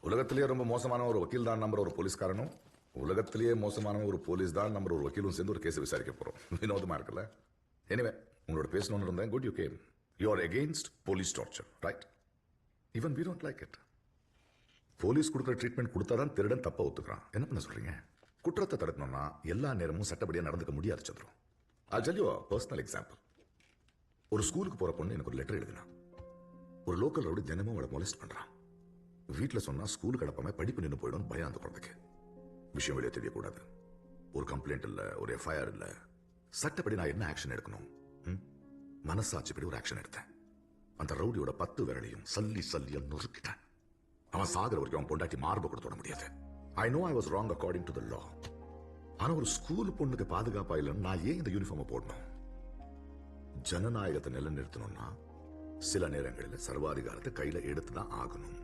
உலகத்திலேயே ரொம்ப மோசமான ஒரு வக்கீல் தான் நம்புற ஒரு போலீஸ்காரனும், உலகத்திலேயே மோசமான ஒரு போலீஸ் தான் நம்புற ஒரு வக்கீலும் சேர்ந்து ஒரு கேஸ் விசாரிக்க போறோம். வினோதமா இருக்குல்ல? எனிவே, உங்களோட பேசணும்னு இருந்தேன். Good you came. You are against police torture, right? Even we don't like it. Police கொடுக்குற ட்ரீட்மெண்ட் கொடுத்தாதான் திருடன் தப்ப ஒத்துக்கிறான். என்ன பண்ண சொல்றீங்க? குற்றத்தை தடுக்கணும்னா எல்லா நேரமும் சட்டப்படியா நடந்துக்க முடியாது சந்திரம். I'll tell you a personal example. ஒரு ஸ்கூலுக்கு போற பொண்ணு எனக்கு ஒரு லெட்டர் எழுதினா. ஒரு லோக்கல் ரவுடி தினமும் அவளை மொலஸ்ட் பண்றான். வீட்டுல சொன்னா ஸ்கூலுக்கு அடப்பாம படிப்பு நின்று போயிடும் பயம் அந்த குழந்தைக்கு. விஷயம் வெளியே தெரியக்கூடாது. ஒரு கம்ப்ளைண்ட் இல்ல, ஒரு எஃப்ஐஆர் இல்ல. சட்டப்படி நான் என்ன ஆக்ஷன் எடுக்கணும்? மனசாட்சிப்படி ஒரு ஆக்ஷன் எடுத்தேன். அந்த ரவுடியோட 10 விரலையும் சல்லியா நொறுக்கிட்டேன். அவன் சாகர வரைக்கும் அவன் பொண்டாட்டி மார்பை கூட தொட முடியாது. I know I was wrong according to the law. ஆனா ஒரு ஸ்கூல் பொண்ணுக்கு பாதுகாப்பா இல்லைன்னு நான் ஏன் இந்த யூனிஃபார்ம் போடணும்? ஜனநாயகத்தை நிலைநிறுத்தணும்னா சில நேரங்களில் சர்வாதிகாரத்தை கையில எடுத்துதான் ஆகணும்.